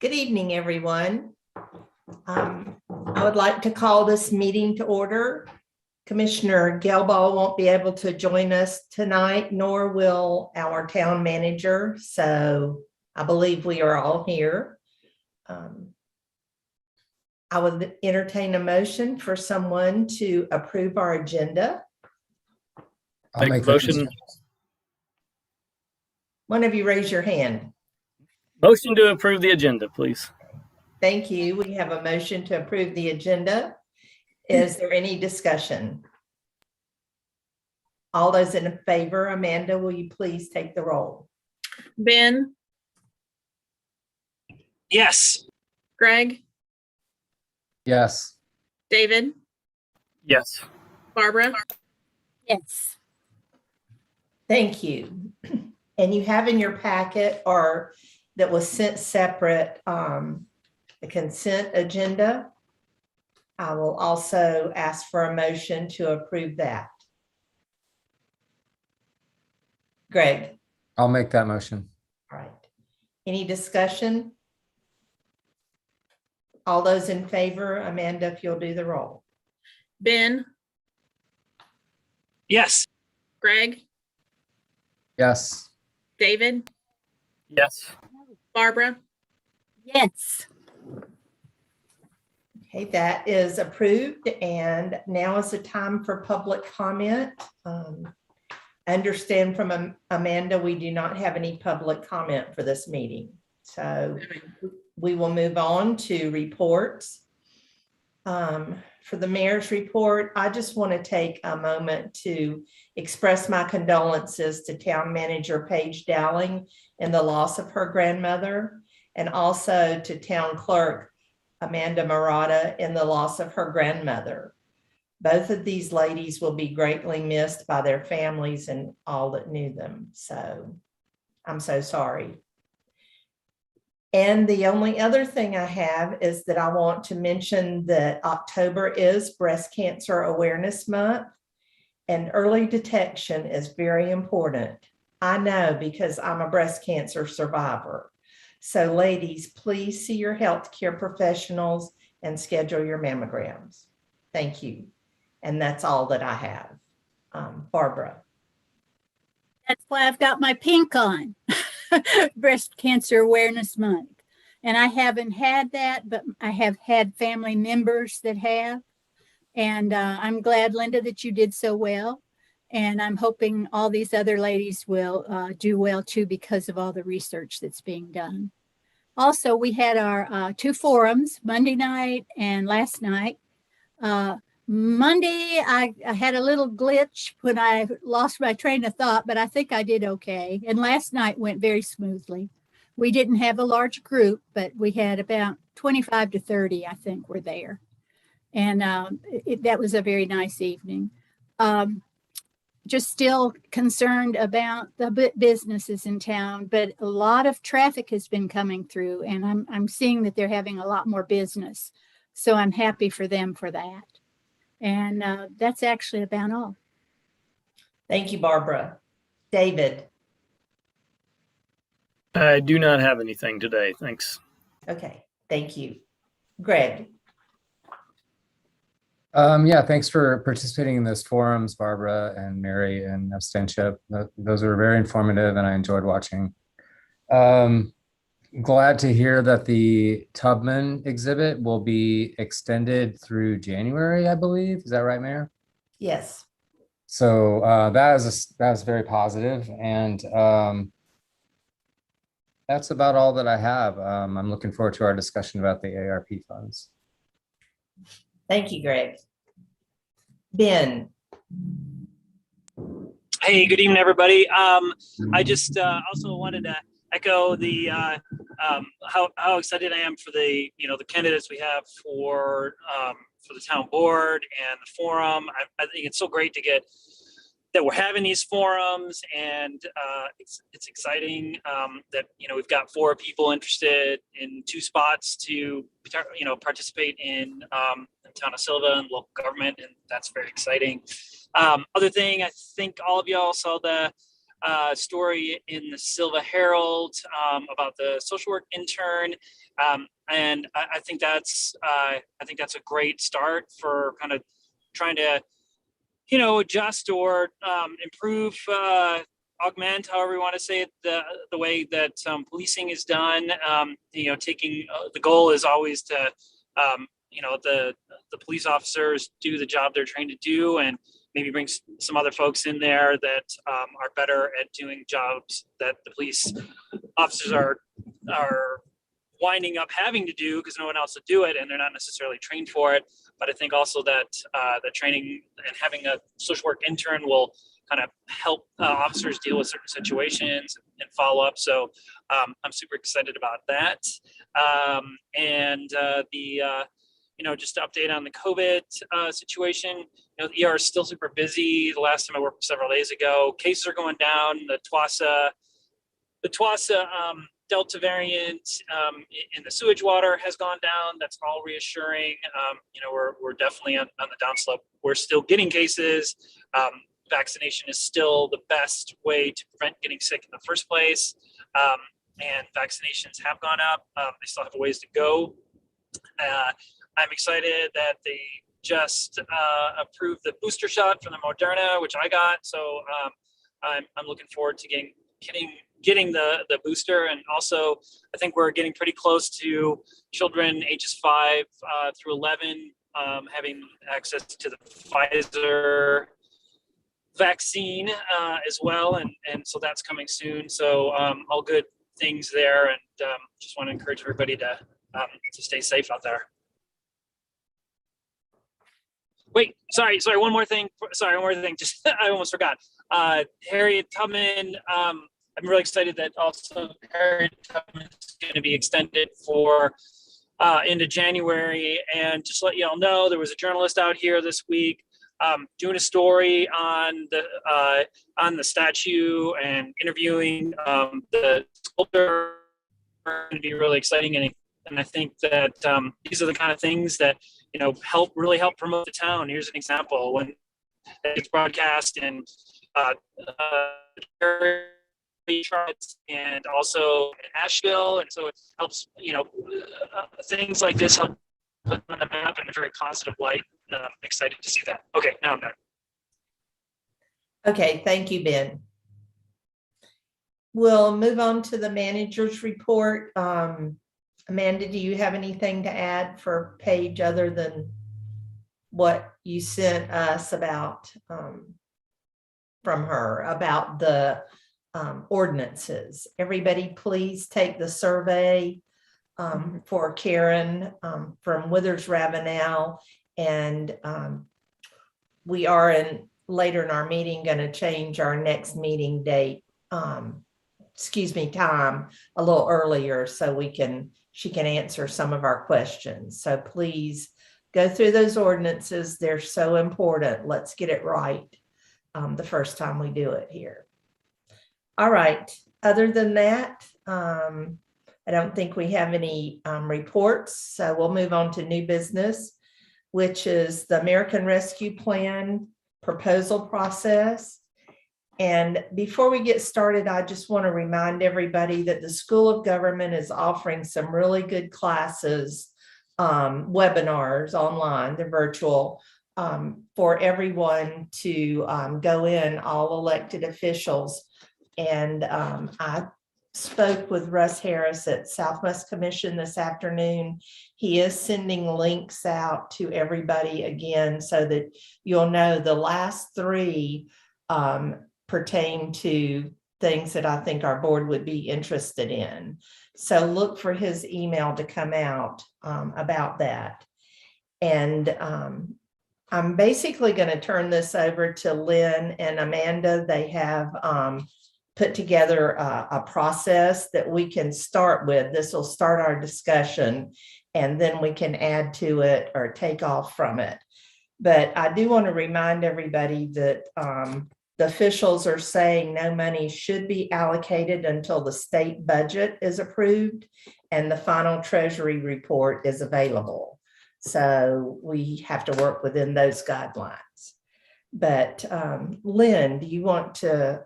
Good evening, everyone. I would like to call this meeting to order. Commissioner Gelbaugh won't be able to join us tonight, nor will our town manager. So I believe we are all here. I would entertain a motion for someone to approve our agenda. I'll make the motion. One of you raise your hand. Motion to approve the agenda, please. Thank you. We have a motion to approve the agenda. Is there any discussion? All those in favor, Amanda, will you please take the roll? Ben? Yes. Greg? Yes. David? Yes. Barbara? Yes. Thank you. And you have in your packet, or that was sent separate, the consent agenda. I will also ask for a motion to approve that. Greg. I'll make that motion. All right. Any discussion? All those in favor, Amanda, if you'll do the roll. Ben? Yes. Greg? Yes. David? Yes. Barbara? Yes. Okay, that is approved. And now is the time for public comment. I understand from Amanda, we do not have any public comment for this meeting. So we will move on to reports. For the mayor's report, I just want to take a moment to express my condolences to town manager Paige Dowling in the loss of her grandmother, and also to town clerk Amanda Murata in the loss of her grandmother. Both of these ladies will be greatly missed by their families and all that knew them. So I'm so sorry. And the only other thing I have is that I want to mention that October is Breast Cancer Awareness Month, and early detection is very important. I know because I'm a breast cancer survivor. So ladies, please see your healthcare professionals and schedule your mammograms. Thank you. And that's all that I have. Barbara. That's why I've got my pink on. Breast Cancer Awareness Month. And I haven't had that, but I have had family members that have. And I'm glad, Linda, that you did so well. And I'm hoping all these other ladies will do well too, because of all the research that's being done. Also, we had our 2 forums, Monday night and last night. Monday, I had a little glitch when I lost my train of thought, but I think I did okay. And last night went very smoothly. We didn't have a large group, but we had about 25 to 30, I think, were there. And that was a very nice evening. Just still concerned about the businesses in town, but a lot of traffic has been coming through, and I'm seeing that they're having a lot more business. So I'm happy for them for that. And that's actually about all. Thank you, Barbara. David. I do not have anything today. Thanks. Okay, thank you. Greg. Yeah, thanks for participating in those forums, Barbara and Mary and Abstentia. Those were very informative and I enjoyed watching. Glad to hear that the Tubman exhibit will be extended through January, I believe. Is that right, Mayor? Yes. So that is very positive, and that's about all that I have. I'm looking forward to our discussion about the ARP funds. Thank you, Greg. Ben. Hey, good evening, everybody. I just also wanted to echo the how excited I am for the the candidates we have for the town board and the forum. I think it's so great to get that we're having these forums, and it's exciting that we've got 4 people interested in 2 spots to participate in the town of Sylva and local government, and that's very exciting. Other thing, I think all of y'all saw the story in the Sylva Herald about the social work intern. And I think that's a great start for kind of trying to, adjust or improve, augment, however you want to say it, the way that policing is done. Taking the goal is always to, the police officers do the job they're trained to do, and maybe bring some other folks in there that are better at doing jobs that the police officers are winding up having to do because no one else will do it and they're not necessarily trained for it. But I think also that the training and having a social work intern will kind of help officers deal with certain situations and follow up. So I'm super excited about that. Just to update on the COVID situation, the ER is still super busy. The last time I worked several days ago, cases are going down. The Tuasa Delta variant in the sewage water has gone down. That's all reassuring. We're definitely on the downslope. We're still getting cases. Vaccination is still the best way to prevent getting sick in the first place. And vaccinations have gone up. They still have a ways to go. I'm excited that they just approved the booster shot from the Moderna, which I got. So I'm looking forward to getting the booster. And also, I think we're getting pretty close to children ages 5 through 11 having access to the Pfizer vaccine as well. And so that's coming soon. So all good things there. And just want to encourage everybody to stay safe out there. Wait, sorry, one more thing. Just, I almost forgot. Harriet Tubman, I'm really excited that also Harriet Tubman is going to be extended for into January. And just to let you all know, there was a journalist out here this week doing a story on the statue and interviewing the sculptor. It's going to be really exciting, and I think that these are the kind of things that really help promote the town. Here's an example when it's broadcast in and also in Asheville, and so it helps. Things like this help put on the map in a very positive light. I'm excited to see that. Okay, now I'm done. Okay, thank you, Ben. We'll move on to the manager's report. Amanda, do you have anything to add for Paige other than what you sent us about from her about the ordinances? Everybody, please take the survey for Karen from Withers Ravenel, and we are later in our meeting going to change our next meeting date. Time a little earlier so she can answer some of our questions. So please go through those ordinances. They're so important. Let's get it right the first time we do it here. All right. Other than that, I don't think we have any reports. So we'll move on to new business, which is the American Rescue Plan proposal process. And before we get started, I just want to remind everybody that the School of Government is offering some really good classes, webinars online, they're virtual, for everyone to go in, all elected officials. And I spoke with Russ Harris at Southwest Commission this afternoon. He is sending links out to everybody again so that you'll know the last 3 pertain to things that I think our board would be interested in. So look for his email to come out about that. And I'm basically going to turn this over to Lynn and Amanda. They have put together a process that we can start with. This will start our discussion, and then we can add to it or take off from it. But I do want to remind everybody that the officials are saying no money should be allocated until the state budget is approved and the final Treasury report is available. So we have to work within those guidelines. But Lynn, do you want to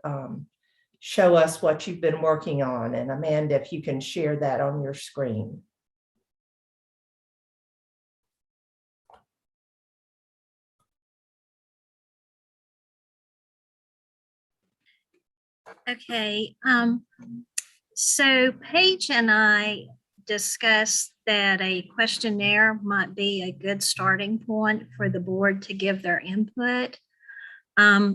show us what you've been working on. And Amanda, if you can share that on your screen. Okay, so Paige and I discussed that a questionnaire might be a good starting point for the board to give their input.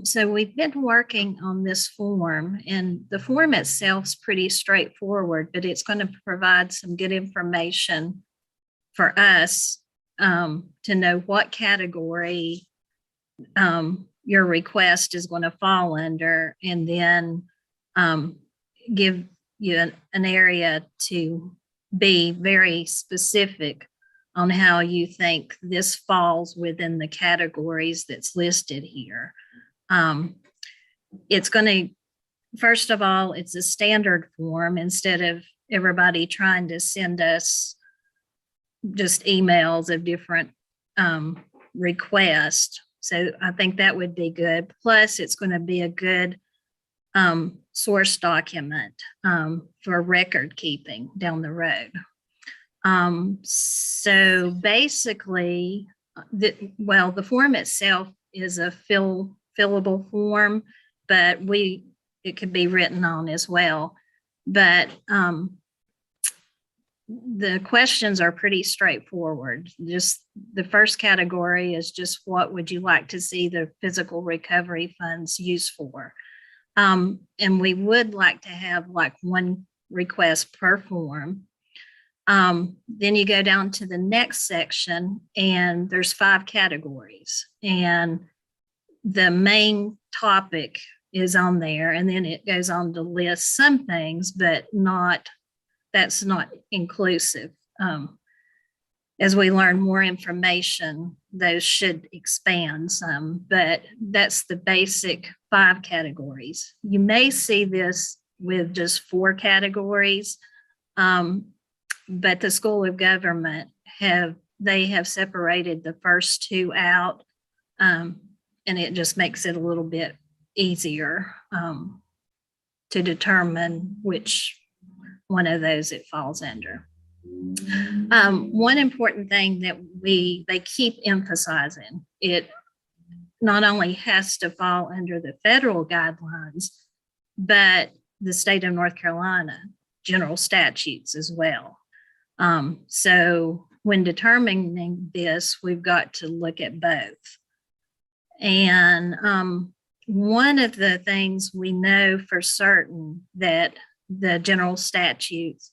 So we've been working on this form, and the form itself is pretty straightforward, but it's going to provide some good information for us to know what category your request is going to fall under, and then give you an area to be very specific on how you think this falls within the categories that's listed here. It's going to, first of all, it's a standard form instead of everybody trying to send us just emails of different requests. So I think that would be good. Plus, it's going to be a good source document for record keeping down the road. So basically, the form itself is a fillable form, but it could be written on as well. But the questions are pretty straightforward. Just the first category is just what would you like to see the physical recovery funds used for? And we would like to have like one request per form. Then you go down to the next section and there's 5 categories, and the main topic is on there, and then it goes on to list some things, but that's not inclusive. As we learn more information, those should expand some, but that's the basic 5 categories. You may see this with just 4 categories, but the School of Government have separated the first 2 out, and it just makes it a little bit easier to determine which one of those it falls under. One important thing that they keep emphasizing, it not only has to fall under the federal guidelines, but the state of North Carolina general statutes as well. So when determining this, we've got to look at both. And one of the things we know for certain that the general statutes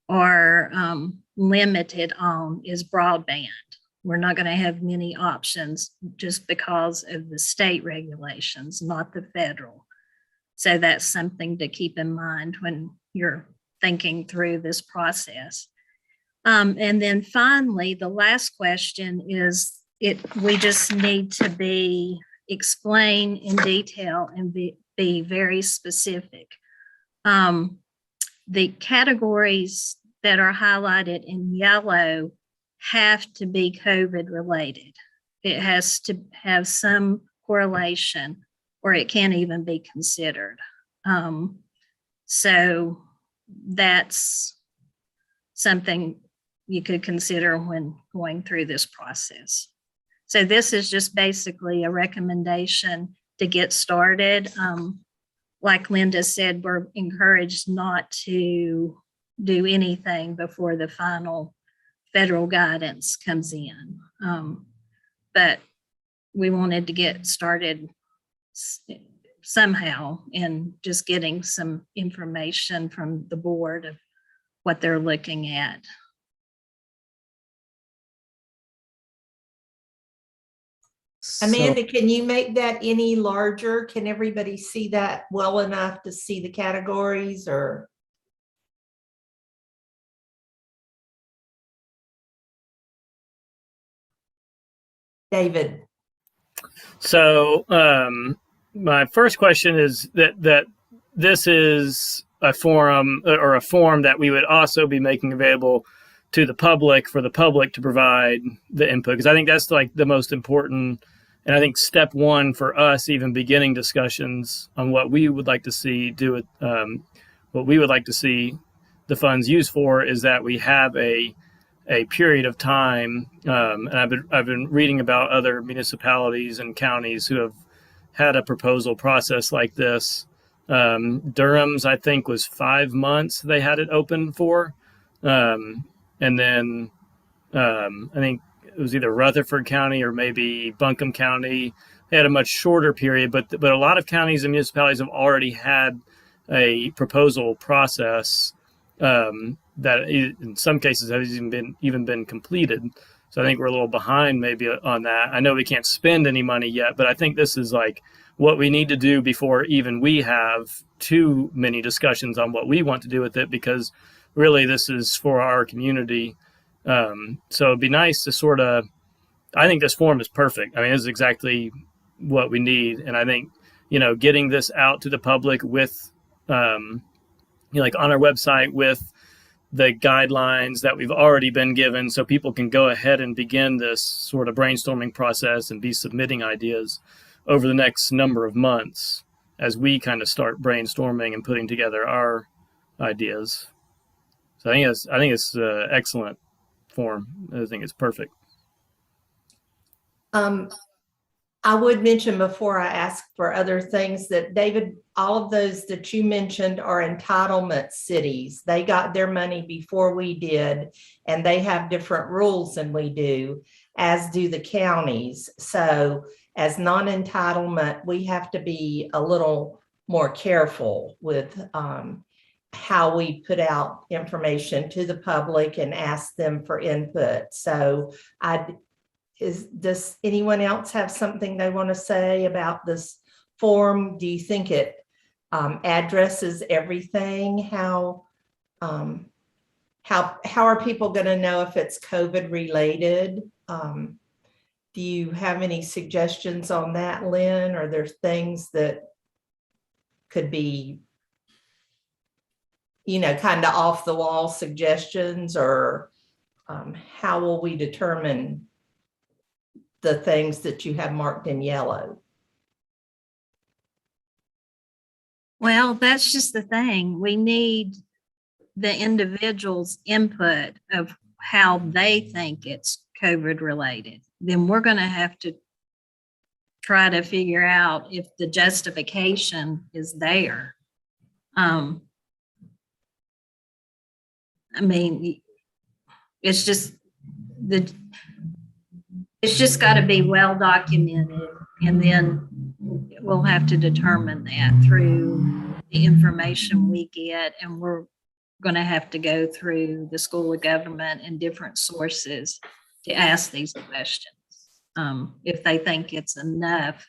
are limited on is broadband. We're not going to have many options just because of the state regulations, not the federal. So that's something to keep in mind when you're thinking through this process. And then finally, the last question is, we just need to explain in detail and be very specific. The categories that are highlighted in yellow have to be COVID related. It has to have some correlation, or it can't even be considered. So that's something you could consider when going through this process. So this is just basically a recommendation to get started. Like Linda said, we're encouraged not to do anything before the final federal guidance comes in. But we wanted to get started somehow in just getting some information from the board of what they're looking at. Amanda, can you make that any larger? Can everybody see that well enough to see the categories, or? David. So my first question is that this is a forum or a form that we would also be making available to the public for the public to provide the input, because I think that's like the most important And I think step one for us, even beginning discussions on what we would like to see what we would like to see the funds used for, is that we have a period of time. And I've been reading about other municipalities and counties who have had a proposal process like this. Durham's, I think, was 5 months they had it open for. And then I think it was either Rutherford County or maybe Buncombe County. They had a much shorter period, but a lot of counties and municipalities have already had a proposal process that in some cases has even been completed. So I think we're a little behind maybe on that. I know we can't spend any money yet, but I think this is like what we need to do before even we have too many discussions on what we want to do with it, because really this is for our community. So it'd be nice to sort of, I think this form is perfect. I mean, this is exactly what we need. And I think, getting this out to the public with, like on our website with the guidelines that we've already been given, so people can go ahead and begin this sort of brainstorming process and be submitting ideas over the next number of months as we kind of start brainstorming and putting together our ideas. So I think it's excellent form. I think it's perfect. I would mention before I ask for other things that, David, all of those that you mentioned are entitlement cities. They got their money before we did, and they have different rules than we do, as do the counties. So as non-entitlement, we have to be a little more careful with how we put out information to the public and ask them for input. So does anyone else have something they want to say about this form? Do you think it addresses everything? How are people going to know if it's COVID related? Do you have any suggestions on that, Lynn? Or there's things that could be, kind of off the wall suggestions, or how will we determine the things that you have marked in yellow? Well, that's just the thing. We need the individual's input of how they think it's COVID related. Then we're going to have to try to figure out if the justification is there. I mean, it's just got to be well documented, and then we'll have to determine that through the information we get, and we're going to have to go through the School of Government and different sources to ask these questions, if they think it's enough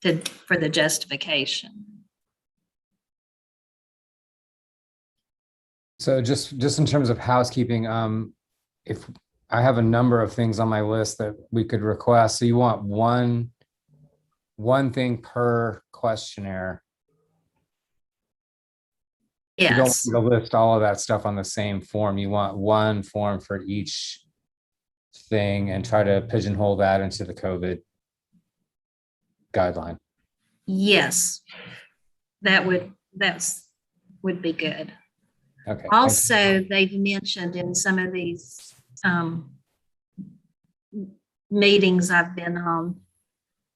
for the justification. So just in terms of housekeeping, if I have a number of things on my list that we could request. So you want one thing per questionnaire. Yes. You don't want to list all of that stuff on the same form. You want one form for each thing and try to pigeonhole that into the COVID guideline. Yes, that would be good. Okay. Also, they've mentioned in some of these meetings I've been on,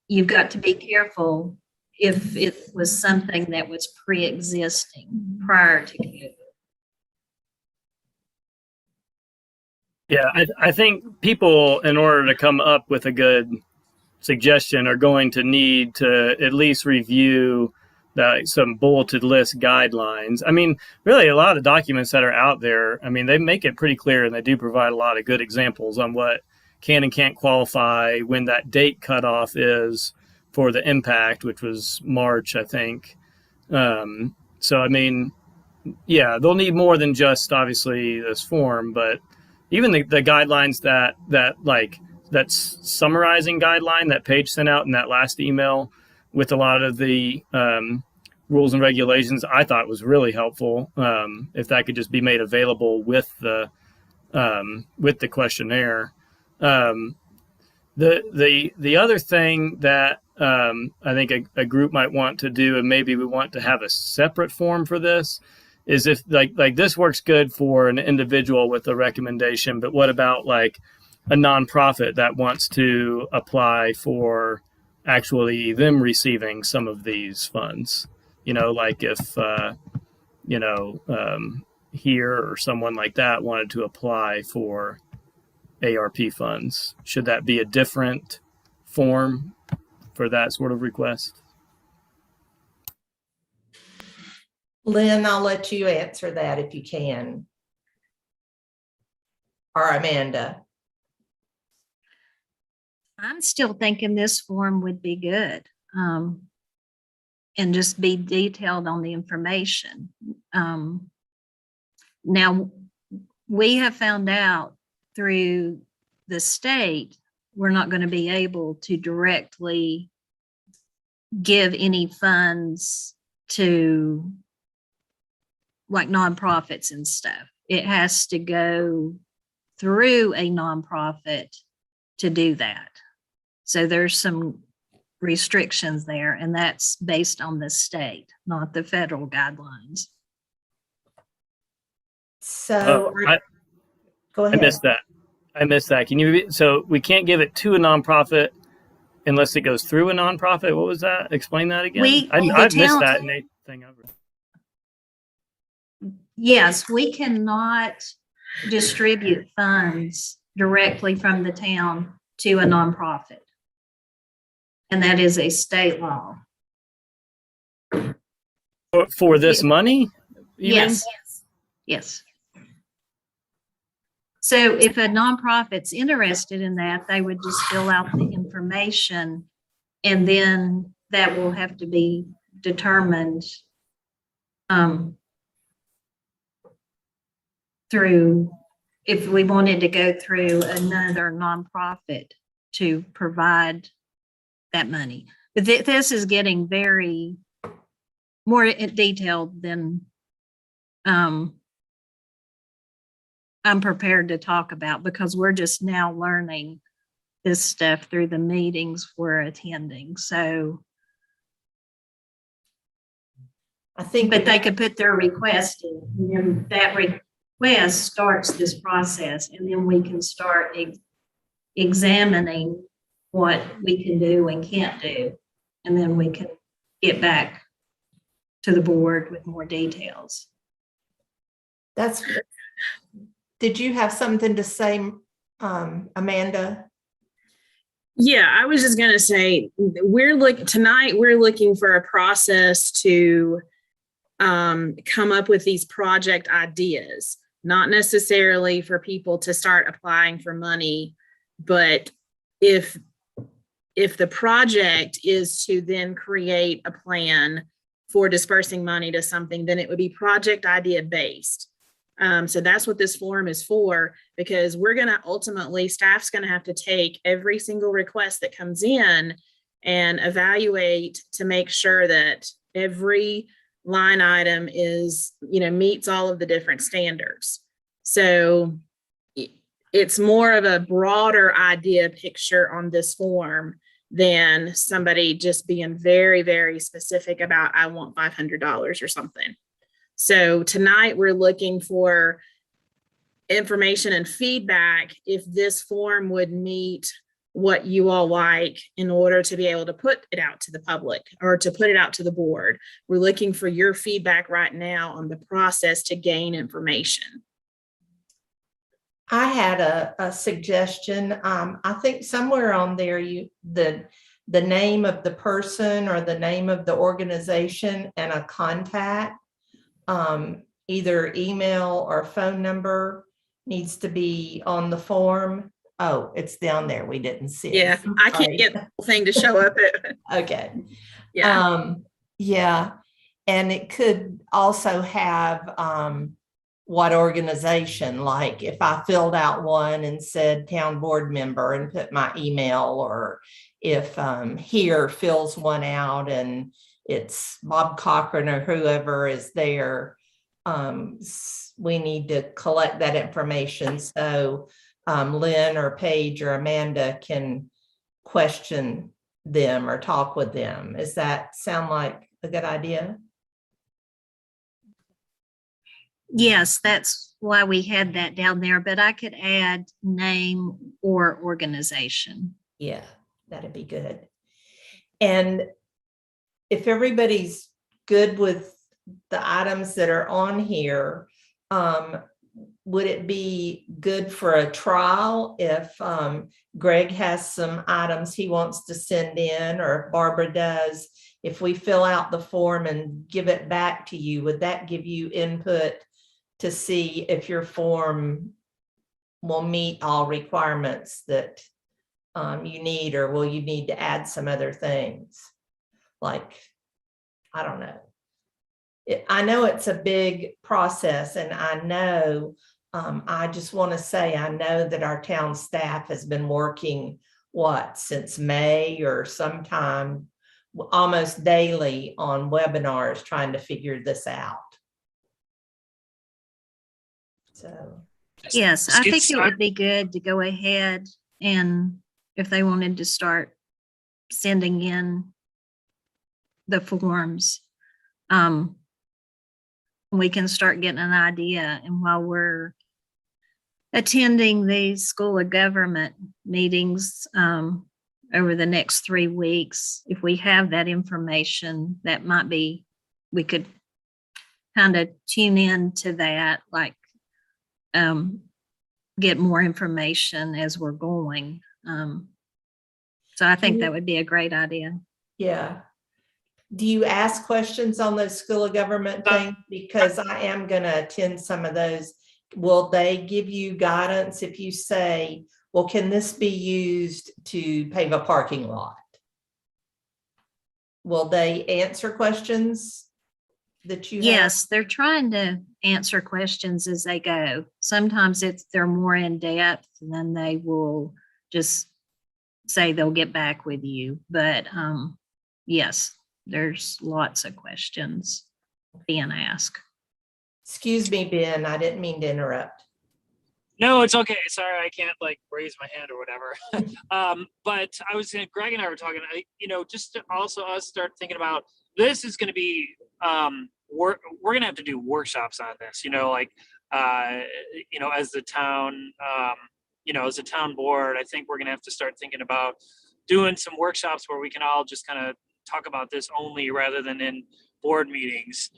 you've got to be careful if it was something that was pre-existing prior to COVID. Yeah, I think people, in order to come up with a good suggestion, are going to need to at least review some bulleted list guidelines. I mean, really, a lot of documents that are out there, I mean, they make it pretty clear, and they do provide a lot of good examples on what can and can't qualify, when that date cutoff is for the impact, which was March, I think. So, I mean, yeah, they'll need more than just obviously this form, but even the guidelines that summarizing guideline that Paige sent out in that last email with a lot of the rules and regulations, I thought was really helpful. If that could just be made available with the questionnaire. The other thing that I think a group might want to do, and maybe we want to have a separate form for this, is if like this works good for an individual with a recommendation, but what about like a nonprofit that wants to apply for actually them receiving some of these funds? Like if here or someone like that wanted to apply for ARP funds, should that be a different form for that sort of request? Lynn, I'll let you answer that if you can. Or Amanda. I'm still thinking this form would be good. And just be detailed on the information. Now, we have found out through the state, we're not going to be able to directly give any funds to like nonprofits and stuff. It has to go through a nonprofit to do that. So there's some restrictions there, and that's based on the state, not the federal guidelines. So go ahead. I missed that. Can you? So we can't give it to a nonprofit unless it goes through a nonprofit. What was that? Explain that again. I missed that in anything ever. Yes, we cannot distribute funds directly from the town to a nonprofit. And that is a state law. For this money? Yes. Yes. So if a nonprofit's interested in that, they would just fill out the information, and then that will have to be determined through, if we wanted to go through another nonprofit to provide that money. But this is getting very more detailed than I'm prepared to talk about, because we're just now learning this stuff through the meetings we're attending. So I think, but they could put their request in, and then that request starts this process, and then we can start examining what we can do and can't do, and then we can get back to the board with more details. Did you have something to say, Amanda? Yeah, I was just gonna say, we're looking for a process to come up with these project ideas, not necessarily for people to start applying for money, but if the project is to then create a plan for dispersing money to something, then it would be project idea based. So that's what this form is for, because we're going to ultimately, staff's going to have to take every single request that comes in and evaluate to make sure that every line item is, meets all of the different standards. So it's more of a broader idea picture on this form than somebody just being very, very specific about, I want $500 or something. So tonight we're looking for information and feedback if this form would meet what you all like in order to be able to put it out to the public or to put it out to the board. We're looking for your feedback right now on the process to gain information. I had a suggestion. I think somewhere on there, the name of the person or the name of the organization and a contact, either email or phone number, needs to be on the form. Oh, it's down there. We didn't see it. Yeah, I can't get the whole thing to show up. Okay. Yeah. Yeah. And it could also have what organization, like if I filled out one and said town board member and put my email, or if here fills one out and it's Bob Cochran or whoever is there, we need to collect that information. So Lynn or Paige or Amanda can question them or talk with them. Does that sound like a good idea? Yes, that's why we had that down there, but I could add name or organization. Yeah, that'd be good. And if everybody's good with the items that are on here, would it be good for a trial if Greg has some items he wants to send in, or if Barbara does? If we fill out the form and give it back to you, would that give you input to see if your form will meet all requirements that you need, or will you need to add some other things? Like, I don't know. I know it's a big process, and I know, I just want to say, I know that our town staff has been working, since May or sometime, almost daily on webinars trying to figure this out. So, Yes, I Let's get think it started. would be good to go ahead, and if they wanted to start sending in the forms, we can start getting an idea. And while we're attending these school of government meetings over the next 3 weeks, if we have that information, that might be, we could kind of tune in to that, like get more information as we're going. So I think that would be a great idea. yeah. Do you ask questions on those school of government things? Because I am going to attend some of those. Will they give you guidance if you say, well, can this be used to pave a parking lot? Will they answer questions that you have? Yes, they're trying to answer questions as they go. Sometimes they're more in depth, and then they will just say they'll get back with you. But yes, there's lots of questions being asked. Excuse me, Ben, I didn't mean to interrupt. No, it's okay. Sorry, I can't like raise my hand or whatever. But I was saying, Greg and I were talking, just to also us start thinking about, this is going to be, we're going to have to do workshops on this, as the town, as a town board. I think we're going to have to start thinking about doing some workshops where we can all just kind of talk about this only, rather than in board meetings.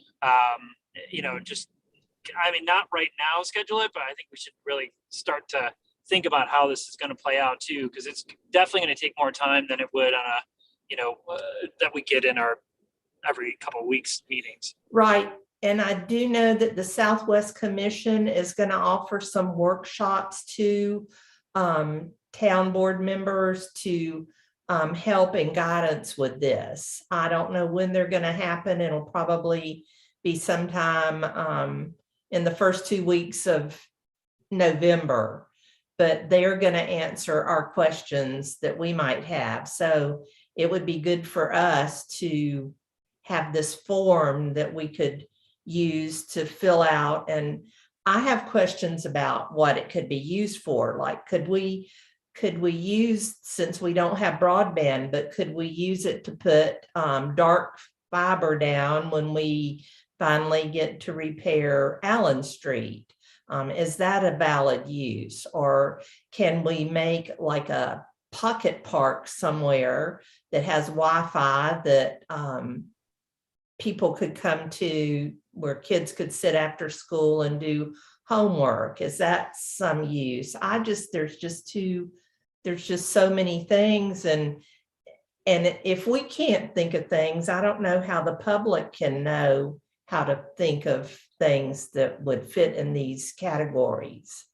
Not right now schedule it, but I think we should really start to think about how this is going to play out too, because it's definitely going to take more time than it would on that we get in our every couple of weeks meetings. Right. And I do know that the Southwest Commission is going to offer some workshops to town board members to help and guidance with this. I don't know when they're going to happen. It'll probably be sometime in the first 2 weeks of November, but they're going to answer our questions that we might have. So it would be good for us to have this form that we could use to fill out. And I have questions about what it could be used for. Like, could we use, since we don't have broadband, but could we use it to put dark fiber down when we finally get to repair Allen Street? Is that a valid use? Or can we make like a pocket park somewhere that has Wi-Fi that people could come to, where kids could sit after school and do homework? Is that some use? There's just so many things. And if we can't think of things, I don't know how the public can know how to think of things that would fit in these categories.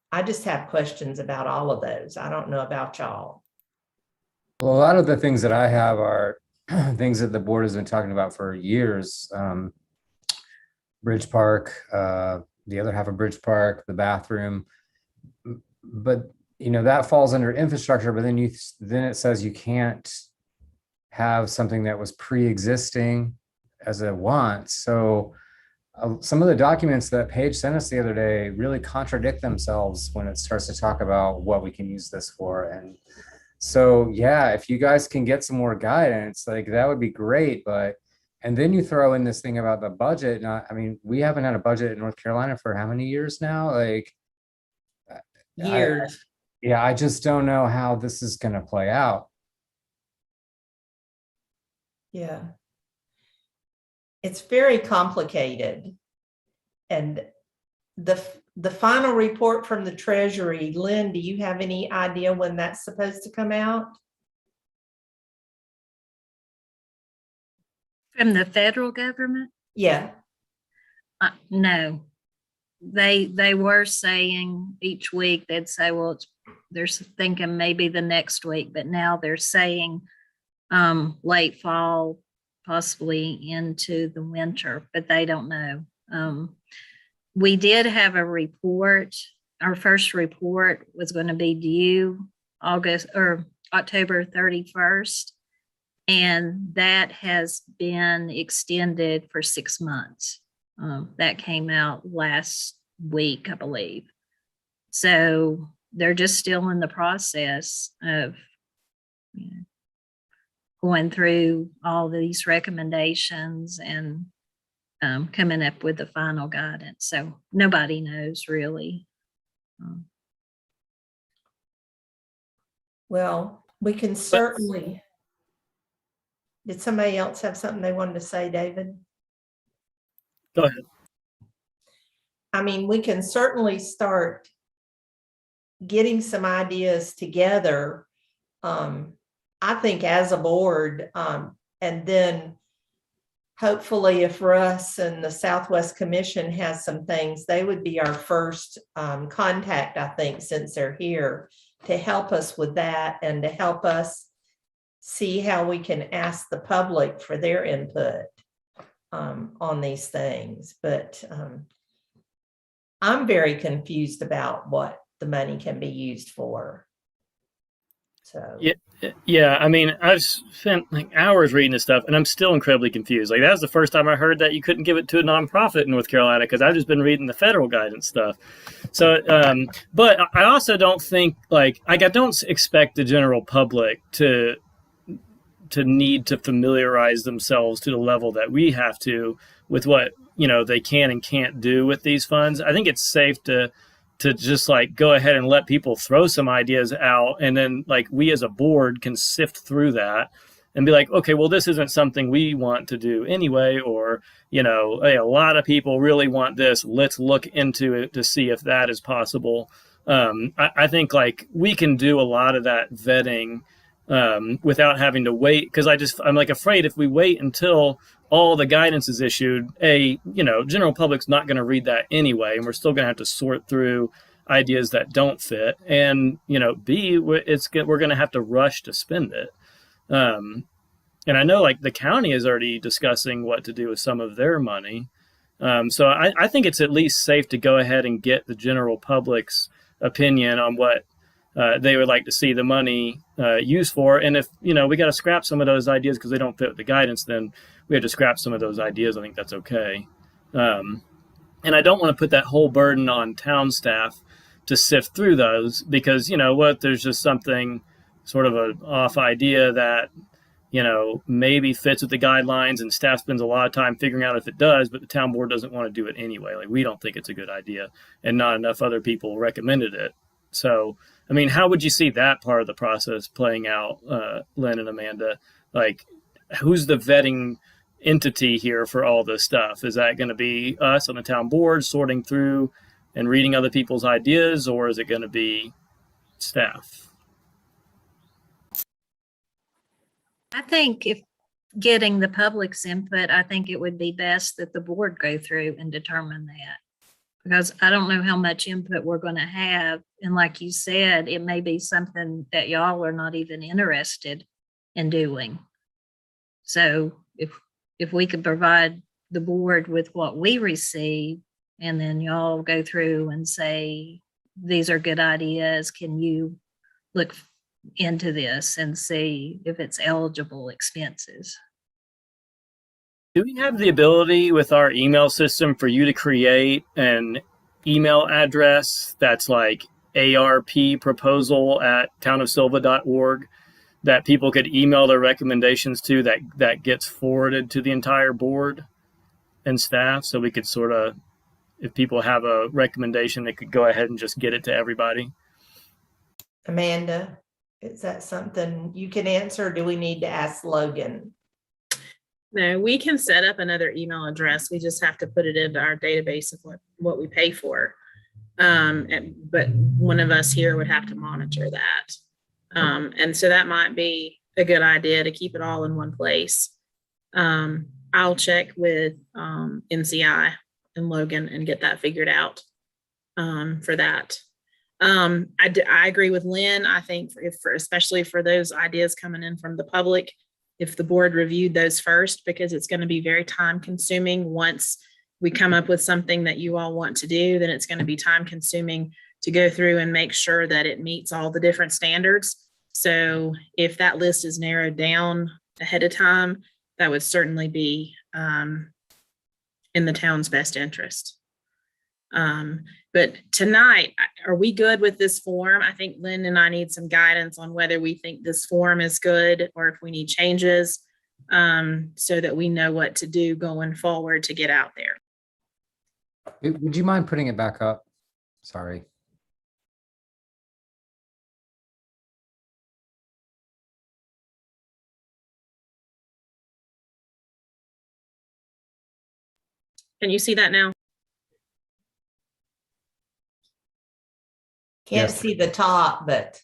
I just have questions about all of those. I don't know about y'all. Well, a lot of the things that I have are things that the board has been talking about for years. Bridge Park, the other half of Bridge Park, the bathroom. But that falls under infrastructure, but then it says you can't have something that was pre-existing as a want. So some of the documents that Paige sent us the other day really contradict themselves when it starts to talk about what we can use this for. And So yeah, if you guys can get some more guidance, like that would be great. But and then you throw in this thing about the budget. Not, I mean, we haven't had a budget in North Carolina for how many years now? Like, Years. yeah, I just don't know how this is going to play out. Yeah. It's very complicated. And the final report from the Treasury, Lynn, do you have any idea when that's supposed to come out? From the federal government? Yeah. No. They were saying each week they'd say, well, they're thinking maybe the next week, but now they're saying late fall, possibly into the winter, but they don't know. We did have a report. Our first report was going to be due October 31st. And that has been extended for 6 months. That came out last week, I believe. So they're just still in the process of going through all these recommendations and coming up with the final guidance. So nobody knows really. Well, we can certainly. Did somebody else have something they wanted to say, David? Go ahead. I mean, we can certainly start getting some ideas together. I think as a board, and then hopefully if Russ and the Southwest Commission has some things, they would be our first contact, I think, since they're here, to help us with that and to help us see how we can ask the public for their input on these things. But I'm very confused about what the money can be used for. So yeah. I mean, I've spent like hours reading this stuff, and I'm still incredibly confused. Like that was the first time I heard that you couldn't give it to a nonprofit in North Carolina, because I've just been reading the federal guidance stuff. So, but I also don't think like I don't expect the general public to need to familiarize themselves to the level that we have to with what, they can and can't do with these funds. I think it's safe to just like go ahead and let people throw some ideas out. And then like we as a board can sift through that and be like, okay, well, this isn't something we want to do anyway. Or, hey, a lot of people really want this. Let's look into it to see if that is possible. I think like we can do a lot of that vetting without having to wait, because I'm like afraid if we wait until all the guidance is issued, general public's not going to read that anyway, and we're still going to have to sort through ideas that don't fit, and B, we're going to have to rush to spend it. And I know like the county is already discussing what to do with some of their money, so I think it's at least safe to go ahead and get the general public's opinion on what they would like to see the money used for. And if, we got to scrap some of those ideas because they don't fit with the guidance, then we have to scrap some of those ideas. I think that's okay. And I don't want to put that whole burden on town staff to sift through those, because, there's just something sort of an off idea that, maybe fits with the guidelines, and staff spends a lot of time figuring out if it does, but the town board doesn't want to do it anyway. Like we don't think it's a good idea, and not enough other people recommended it. So, I mean, how would you see that part of the process playing out, Lynn and Amanda? Like, who's the vetting entity here for all this stuff? Is that going to be us on the town board sorting through and reading other people's ideas, or is it going to be staff? I think if getting the public's input, I think it would be best that the board go through and determine that. Because I don't know how much input we're going to have. And like you said, it may be something that y'all are not even interested in doing. So if we could provide the board with what we receive, and then y'all go through and say, these are good ideas, can you look into this and see if it's eligible expenses? Do we have the ability with our email system for you to create an email address that's like arpproposal@townofsylva.org, that people could email their recommendations to, that gets forwarded to the entire board and staff, so we could sort of, if people have a recommendation, they could go ahead and just get it to everybody. Amanda, is that something you can answer? Or do we need to ask Logan? No, we can set up another email address. We just have to put it into our database of what we pay for. But one of us here would have to monitor that. And so that might be a good idea to keep it all in one place. I'll check with NCI and Logan and get that figured out for that. I agree with Lynn. I think especially for those ideas coming in from the public, if the board reviewed those first, because it's going to be very time consuming. Once we come up with something that you all want to do, then it's going to be time consuming to go through and make sure that it meets all the different standards. So if that list is narrowed down ahead of time, that would certainly be in the town's best interest. But tonight, are we good with this form? I think Lynn and I need some guidance on whether we think this form is good or if we need changes, so that we know what to do going forward to get out there. Would you mind putting it back up? Sorry. Can you see that now? Can't Yes. see the top, but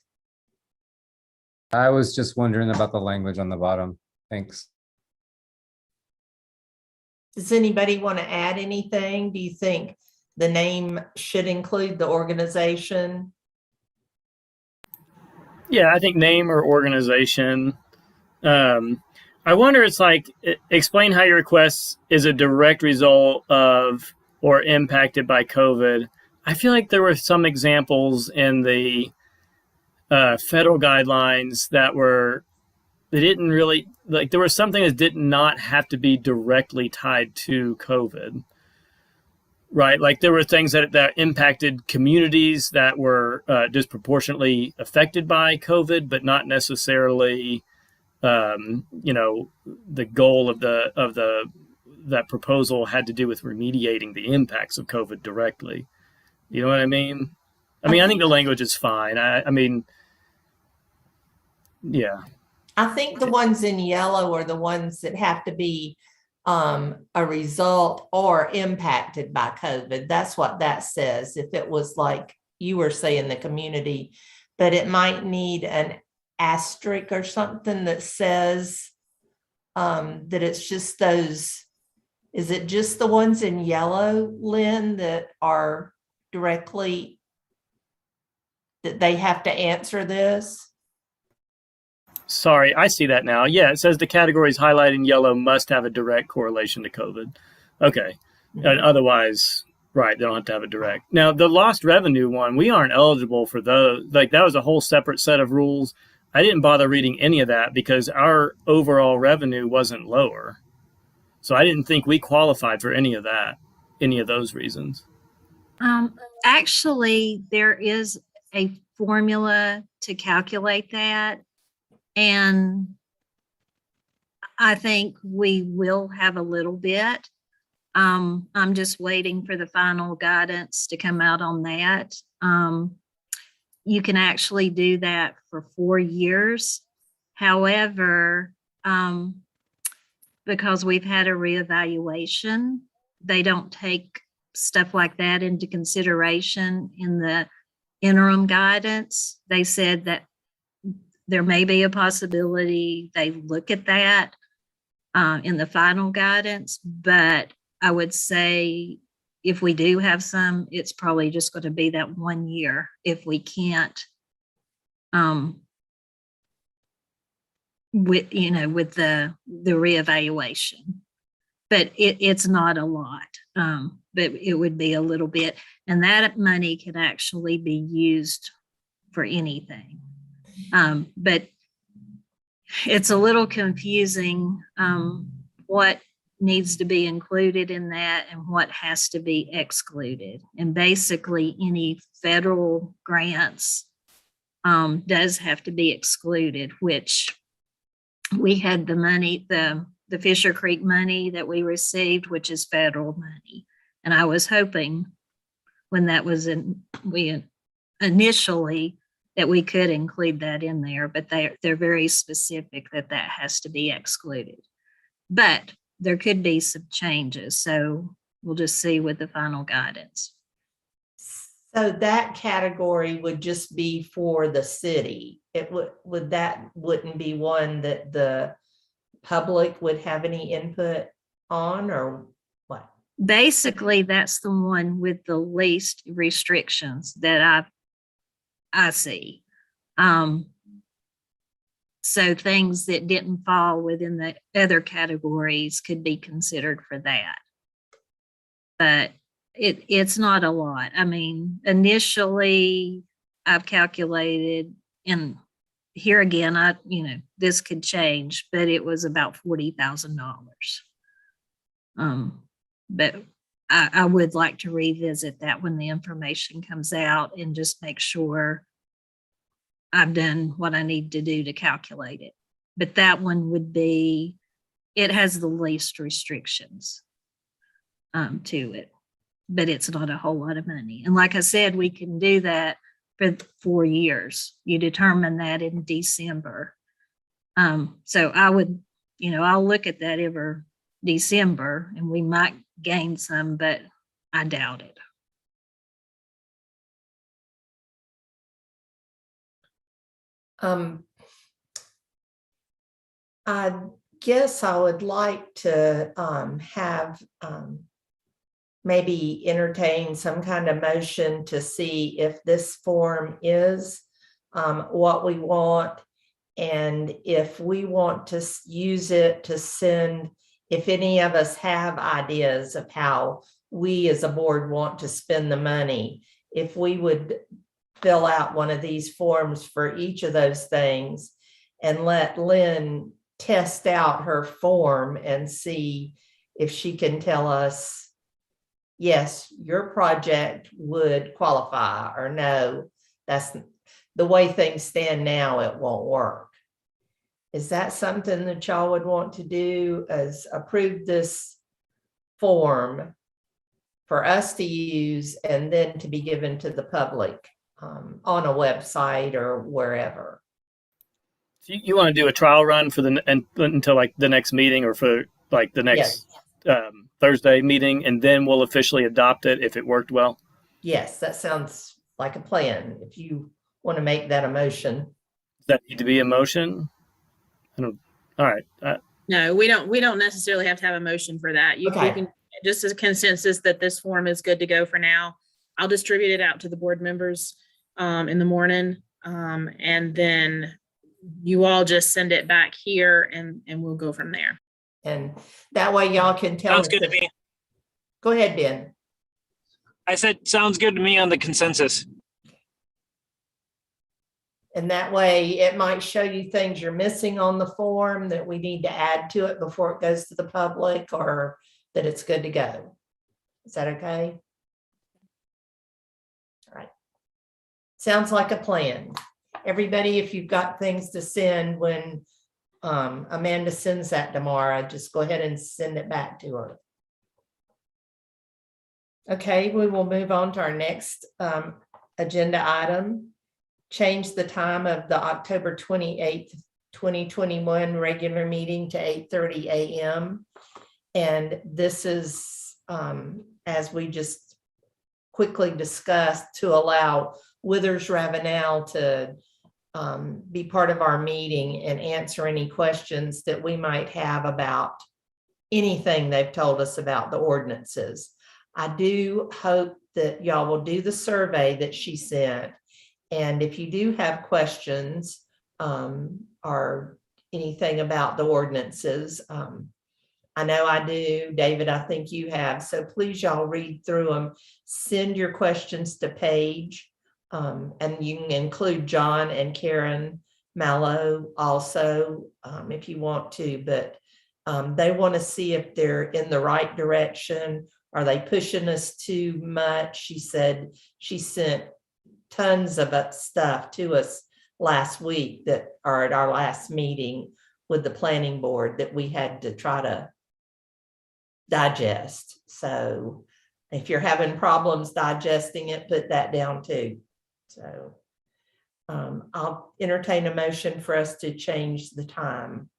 I was just wondering about the language on the bottom. Thanks. does anybody want to add anything? Do you think the name should include the organization? Yeah, I think name or organization. I wonder, it's like, explain how your request is a direct result of or impacted by COVID. I feel like there were some examples in the federal guidelines they didn't really, like, there was something that did not have to be directly tied to COVID, right? Like there were things that impacted communities that were disproportionately affected by COVID, but not necessarily, the goal of that proposal had to do with remediating the impacts of COVID directly. You know what I mean? I think the language is fine. I mean, yeah. I think the ones in yellow are the ones that have to be a result or impacted by COVID. That's what that says. If it was like you were saying, the community, but it might need an asterisk or something that says that it's just those. Is it just the ones in yellow, Lynn, that are directly, that they have to answer this? Sorry, I see that now. Yeah, it says the categories highlighted in yellow must have a direct correlation to COVID. Okay. And otherwise, right, they don't have to have a direct. Now, the lost revenue one, we aren't eligible for those. Like, that was a whole separate set of rules. I didn't bother reading any of that because our overall revenue wasn't lower. So I didn't think we qualified for any of that, any of those reasons. Actually, there is a formula to calculate that. And I think we will have a little bit. I'm just waiting for the final guidance to come out on that. You can actually do that for 4 years. However, because we've had a reevaluation, they don't take stuff like that into consideration in the interim guidance. They said that there may be a possibility they look at that in the final guidance, but I would say if we do have some, it's probably just going to be that 1 year if we can't, with the reevaluation. But it's not a lot, but it would be a little bit, and that money can actually be used for anything. But it's a little confusing what needs to be included in that and what has to be excluded. And basically any federal grants does have to be excluded, which we had the money, the Fisher Creek money that we received, which is federal money. And I was hoping when that was initially that we could include that in there, but they're very specific that has to be excluded. But there could be some changes, so we'll just see with the final guidance. So that category would just be for the city. It wouldn't be one that the public would have any input on, or what? Basically, that's the one with the least restrictions that I see. So things that didn't fall within the other categories could be considered for that. But it's not a lot. I mean, initially I've calculated, and here again, this could change, but it was about $40,000. But I would like to revisit that when the information comes out and just make sure I've done what I need to do to calculate it. But that one would be, it has the least restrictions to it, but it's not a whole lot of money. And like I said, we can do that for 4 years. You determine that in December. So I would, I'll look at that every December and we might gain some, but I doubt it. I guess I would like to have maybe entertain some kind of motion to see if this form is what we want, and if we want to use it to send, if any of us have ideas of how we as a board want to spend the money, if we would fill out one of these forms for each of those things and let Lynn test out her form and see if she can tell us, yes, your project would qualify, or no, that's the way things stand now, it won't work. Is that something that y'all would want to do, as approve this form for us to use and then to be given to the public on a website or wherever? So you want to do a trial run for until like the next meeting, or for like the next Thursday meeting, and then we'll officially adopt it if it worked well? Yes, that sounds like a plan. If you want to make that a motion. Does that need to be a motion? All right. No, we don't necessarily have to have a motion for that. You can just as a consensus that this form is good to go for now. I'll distribute it out to the board members in the morning, and then you all just send it back here, and we'll go from there. And that way y'all can tell. Sounds good to me. Go ahead, Ben. I said, sounds good to me on the consensus. And that way it might show you things you're missing on the form that we need to add to it before it goes to the public, or that it's good to go. Is that okay? All right. Sounds like a plan. Everybody, if you've got things to send, when Amanda sends that tomorrow, just go ahead and send it back to her. Okay, we will move on to our next agenda item. Change the time of the October 28th, 2021 regular meeting to 8:30 a.m. And this is, as we just quickly discussed, to allow Withers Ravenel to be part of our meeting and answer any questions that we might have about anything they've told us about the ordinances. I do hope that y'all will do the survey that she sent. And if you do have questions or anything about the ordinances, I know I do, David, I think you have. So please, y'all read through them, send your questions to Paige, and you can include John and Karen Mallow also if you want to, but they want to see if they're in the right direction. Are they pushing us too much? She said she sent tons of stuff to us last week or at our last meeting with the planning board that we had to try to digest. So if you're having problems digesting it, put that down too. So I'll entertain a motion for us to change the time.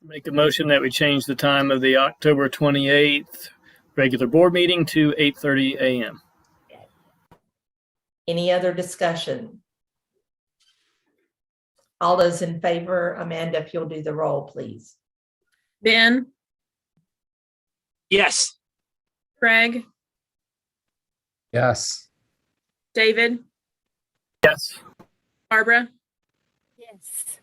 Make a motion that we change the time of the October 28th regular board meeting to 8:30 a.m. Any other discussion? All those in favor, Amanda, if you'll do the roll, please. Ben, Yes. Craig, Yes. David, Yes. Barbara. Yes.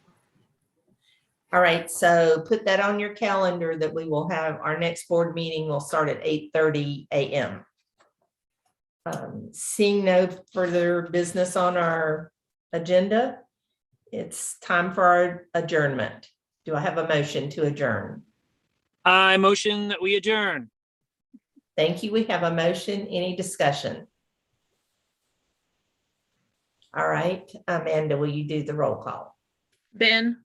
All right, so put that on your calendar that we will have our next board meeting will start at 8:30 a.m. Seeing no further business on our agenda, it's time for our adjournment. Do I have a motion to adjourn? I motion that we adjourn. Thank you. We have a motion. Any discussion? All right, Amanda, will you do the roll call? Ben,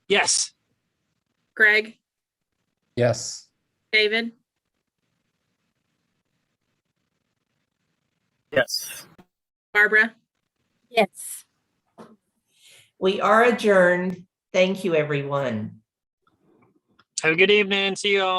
Yes. Greg, Yes. David, Yes. Barbara. Yes. We are adjourned. Thank you, everyone. Have a good evening. See you all.